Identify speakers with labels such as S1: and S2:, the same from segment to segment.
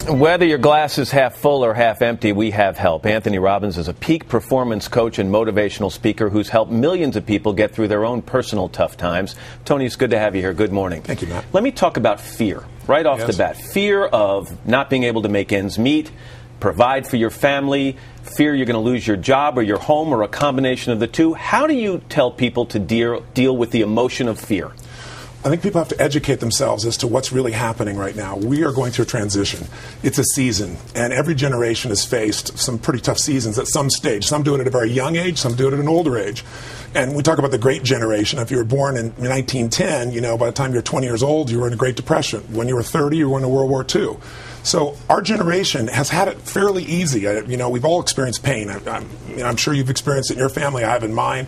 S1: Whether your glass is half full or half empty, we have help. Anthony Robbins is a peak performance coach and motivational speaker who's helped millions of people get through their own personal tough times. Tony, it's good to have you here. Good morning.
S2: Thank you, Matt.
S1: Let me talk about fear right off the bat. Fear of not being able to make ends meet, provide for your family, fear you're going to lose your job or your home or a combination of the two. How do you tell people to deal with the emotion of fear?
S2: I think people have to educate themselves as to what's really happening right now. We are going through a transition. It's a season, and every generation has faced some pretty tough seasons at some stage. Some do it at a very young age, some do it at an older age. And we talk about the Great Generation. If you were born in 1910, by the time you're 20 years old, you were in a Great Depression. When you were 30, you were in World War II. So our generation has had it fairly easy. We've all experienced pain. I'm sure you've experienced it in your family. I have in mine.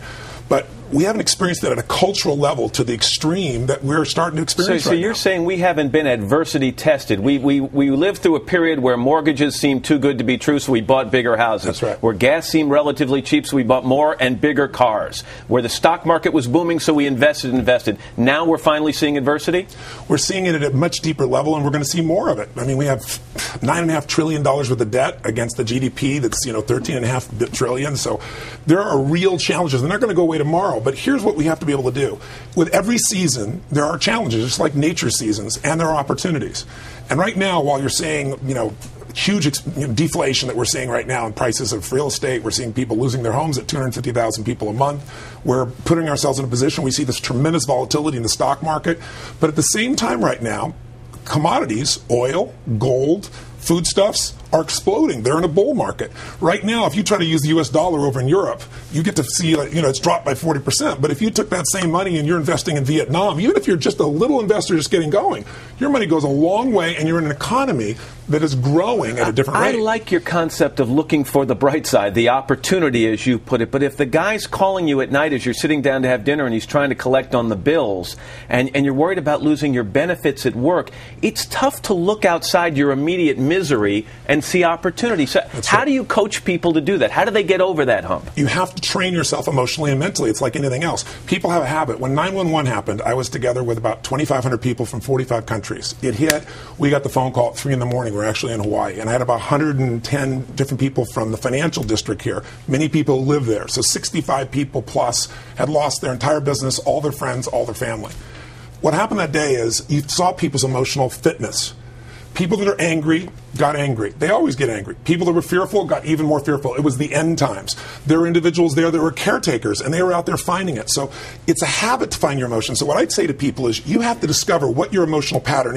S2: But we haven't experienced it at a cultural level to the extreme that we're starting to experience
S1: right now. So you're saying we haven't been adversity tested. We lived through a period where mortgages seemed too good to be true, so we bought bigger houses.
S2: That's right.
S1: Where gas seemed relatively cheap, so we bought more and bigger cars. Where the stock market was booming, so we invested. Now we're finally seeing adversity?
S2: We're seeing it at a much deeper level, and we're going to see more of it. I mean, we have $9.5 trillion worth of debt against the GDP that's, $13.5 trillion. So there are real challenges. They're not going to go away tomorrow. But here's what we have to be able to do. With every season, there are challenges, just like nature seasons, and there are opportunities. And right now, while you're seeing, huge deflation that we're seeing right now in prices of real estate, we're seeing people losing their homes at 250,000 people a month. We're putting ourselves in a position, we see this tremendous volatility in the stock market. But at the same time right now, commodities, oil, gold, foodstuffs are exploding. They're in a bull market. Right now, if you try to use the U.S. dollar over in Europe, you get to see, it's dropped by 40%. But if you took that same money and you're investing in Vietnam, even if you're just a little investor just getting going, your money goes a long way and you're in an economy that is growing at a different rate.
S1: I like your concept of looking for the bright side, the opportunity, as you put it. But if the guy's calling you at night as you're sitting down to have dinner and he's trying to collect on the bills and you're worried about losing your benefits at work, it's tough to look outside your immediate misery and see opportunity. So how do you coach people to do that? How do they get over that hump?
S2: You have to train yourself emotionally and mentally. It's like anything else. People have a habit. When 911 happened, I was together with about 2,500 people from 45 countries. It hit. We got the phone call at 3 in the morning. We're actually in Hawaii. And I had about 110 different people from the financial district here. Many people live there. So 65 people plus had lost their entire business, all their friends, all their family. What happened that day is you saw people's emotional fitness. People that are angry got angry. They always get angry. People that were fearful got even more fearful. It was the end times. There were individuals there that were caretakers, and they were out there finding it. So it's a habit to find your emotions. So what I'd say to people is you have to discover what your emotional pattern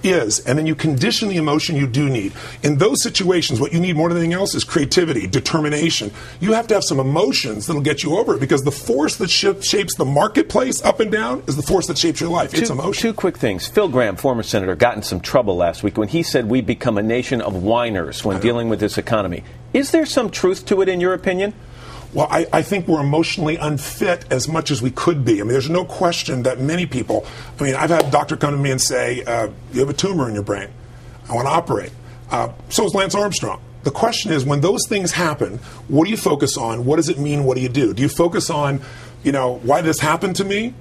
S2: is, and then you condition the emotion you do need. In those situations, what you need more than anything else is creativity, determination. You have to have some emotions that'll get you over it, because the force that shapes the marketplace up and down is the force that shapes your life. It's emotion.
S1: Two quick things. Phil Gramm, former senator, got in some trouble last week when he said we become a nation of whiners when dealing with this economy. Is there some truth to it, in your opinion?
S2: Well, I think we're emotionally unfit as much as we could be. I mean, there's no question that many people, I've had a doctor come to me and say, you have a tumor in your brain. I want to operate. So is Lance Armstrong. The question is, when those things happen, what do you focus on? What does it mean? What do you do? Do you focus on, why did this happen to me?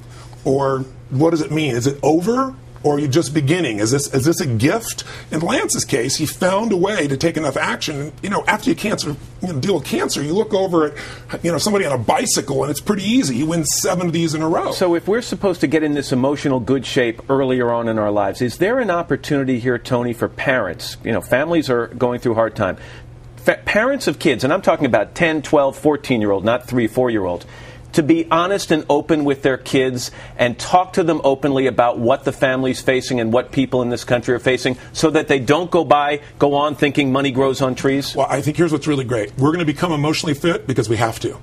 S2: Or what does it mean? Is it over? Or are you just beginning? Is this a gift? In Lance's case, he found a way to take enough action. After you deal with cancer, you look over at somebody on a bicycle, and it's pretty easy. He wins 7 of these in a row.
S1: So if we're supposed to get in this emotional good shape earlier on in our lives, is there an opportunity here, Tony, for parents? Families are going through a hard time. Parents of kids, and I'm talking about 10, 12, 14-year-old, not 3, 4-year-olds, to be honest and open with their kids and talk to them openly about what the family's facing and what people in this country are facing, so that they don't go on thinking money grows on trees?
S2: Well, I think here's what's really great. We're going to become emotionally fit because we have to.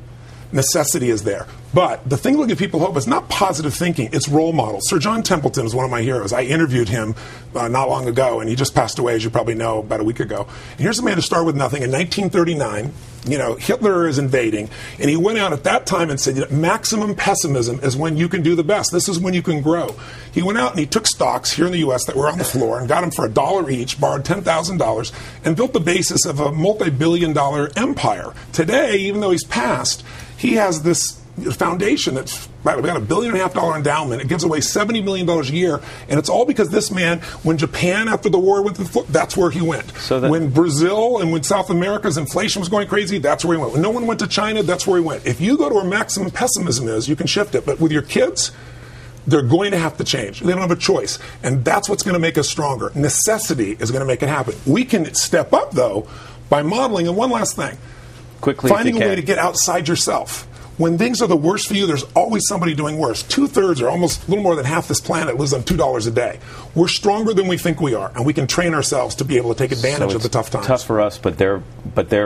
S2: Necessity is there. But the thing that will give people hope is not positive thinking, it's role models. Sir John Templeton is one of my heroes. I interviewed him not long ago, and he just passed away, as you probably know, about a week ago. And here's a man who started with nothing. In 1939, Hitler is invading, and he went out at that time and said, maximum pessimism is when you can do the best. This is when you can grow. He went out and he took stocks here in the U.S. that were on the floor and got them for $1 each, borrowed $10,000, and built the basis of a multi-billion-dollar empire. Today, even though he's passed, he has this foundation that's about $1.5 billion endowment. It gives away $70 million a year, and it's all because this man, when Japan after the war went to the floor, that's where he went. When Brazil and when South America's inflation was going crazy, that's where he went. When no one went to China, that's where he went. If you go to where maximum pessimism is, you can shift it. But with your kids, they're going to have to change. They don't have a choice. And that's what's going to make us stronger. Necessity is going to make it happen. We can step up, though, by modeling. And one last thing.
S1: Quickly,
S2: finding a way to get outside yourself. When things are the worst for you, there's always somebody doing worse. 2/3 or almost a little more than half this planet lives on $2 a day. We're stronger than we think we are, and we can train ourselves to be able to take advantage of the tough times.
S1: Tough for us, but there,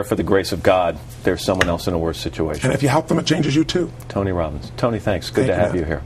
S1: for the grace of God, there's someone else in a worse situation.
S2: And if you help them, it changes you too.
S1: Tony Robbins. Tony, thanks. Good to have you here.